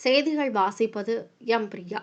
செய்திகள் வாசிப்பது எம் பிரியா.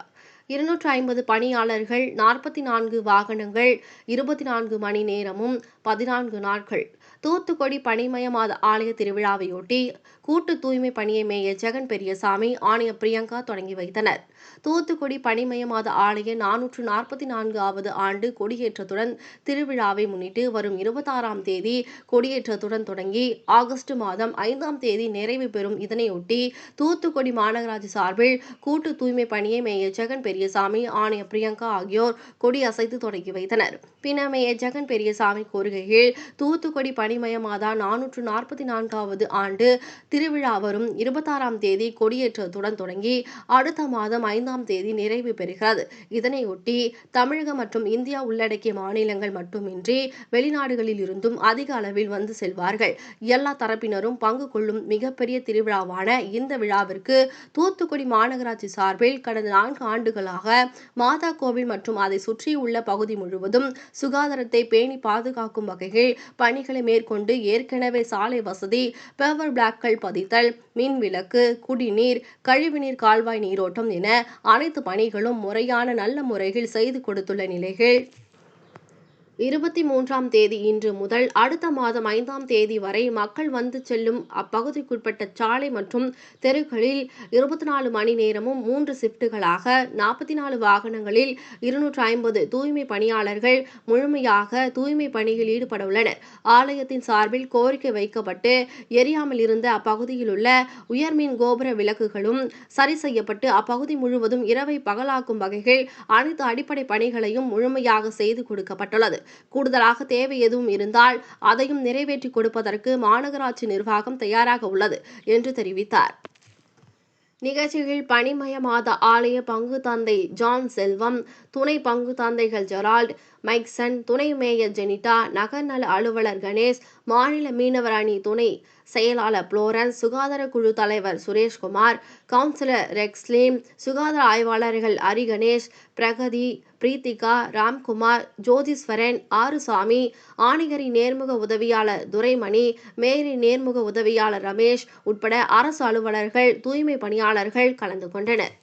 250 பணியாளர்கள், 44 வாகனங்கள், 24 மணி நேரமும் 14 நாட்கள். தூத்துக்குடி பணிமயமாத ஆலய திருவிழாவையொட்டி கூட்டு தூய்மை பணியை மேயர் ஜெகன் பெரியசாமி, ஆணையர் பிரியங்கா தொடங்கி வைத்தனர். தூத்துக்குடி பணிமயமாத ஆலய 444வது ஆண்டு கொடியேற்றத்துடன் திருவிழாவை முன்னிட்டு வரும் 26ஆம் தேதி கொடியேற்றத்துடன் தொடங்கி ஆகஸ்ட் மாதம் 5ஆம் தேதி நிறைவு பெறும். இதனையொட்டி தூத்துக்குடி மாநகராட்சி சார்பில் கூட்டு தூய்மை பணியை மேயர் ஜெகன் பெரியசாமி, ஆணையர் பிரியங்கா ஆகியோர் கொடியசைத்து தொடங்கி வைத்தனர். பின்னர் மேயர் ஜெகன் பெரியசாமி கூறுகையில், தூத்துக்குடி பணிமயமாதா 444வது ஆண்டு திருவிழா வரும் 26ஆம் தேதி கொடியேற்றத்துடன் தொடங்கி அடுத்த மாதம் 5ஆம் தேதி நிறைவு பெறுகிறது. இதனையொட்டி தமிழகம் மற்றும் இந்தியா உள்ளடக்கிய மாநிலங்கள் மட்டுமின்றி வெளிநாடுகளில் இருந்தும் அதிக அளவில் வந்து செல்வார்கள். எல்லா தரப்பினரும் பங்கு கொள்ளும் மிகப்பெரிய திருவிழாவான இந்த விழாவிற்கு தூத்துக்குடி மாநகராட்சி சார்பில் கடந்த 4 ஆண்டுகளாக மாதா கோவில் மற்றும் அதை சுற்றியுள்ள பகுதி முழுவதும் சுகாதாரத்தை பேணி பாதுகாக்கும் வகையில் பணிகளை மேற்கொண்டு ஏற்கனவே சாலை வசதி, பேவர் பிளாக்கள் பதித்தல், மின் விளக்கு, குடிநீர், கழிவுநீர் கால்வாய் நீரோட்டம் என அனைத்து பணிகளும் முறையான நல்ல முறையில் செய்து கொடுத்துள்ள நிலையில் 23ஆம் தேதி இன்று முதல் அடுத்த மாதம் 5ஆம் தேதி வரை மக்கள் வந்து செல்லும் அப்பகுதிக்குட்பட்ட சாலை மற்றும் தெருக்களில் 24 மணி நேரமும் 3 ஷிப்டுகளாக 44 வாகனங்களில் 250 தூய்மை பணியாளர்கள் முழுமையாக தூய்மை பணியில் ஈடுபட உள்ளனர். ஆலயத்தின் சார்பில் கோரிக்கை வைக்கப்பட்டு எரியாமல் இருந்த அப்பகுதியில் உள்ள உயர்மின் கோபுர விளக்குகளும் சரி செய்யப்பட்டு அப்பகுதி முழுவதும் இரவை பகலாக்கும் வகையில் அனைத்து அடிப்படை பணிகளையும் முழுமையாக செய்து கொடுக்கப்பட்டுள்ளது. கூடுதலாக தேவை எதுவும் இருந்தால் அதையும் நிறைவேற்றி கொடுப்பதற்கு மாநகராட்சி நிர்வாகம் தயாராக உள்ளது என்று தெரிவித்தார். நிகழ்ச்சியில் பணிமயமாத ஆலய பங்கு தந்தை ஜான் செல்வம், துணை பங்கு தந்தைகள் ஜெரால்ட், மைக்சன், துணை மேயர் ஜெனிட்டா, நகர்நல அலுவலர் கணேஷ், மாநில மீனவர் அணி துணை செயலாளர் புளோரன்ஸ், சுகாதார குழு தலைவர் சுரேஷ்குமார், கவுன்சிலர் ரெக்ஸ்லீம், சுகாதார ஆய்வாளர்கள் ஹரிகணேஷ், பிரகதி, பிரீத்திகா, ராம்குமார், ஜோதீஸ்வரன், ஆறுசாமி, ஆணையரின் நேர்முக உதவியாளர் துரைமணி, மேயரின் நேர்முக உதவியாளர் ரமேஷ் உட்பட அரசு அலுவலர்கள், தூய்மை பணியாளர்கள் கலந்து கொண்டனர்.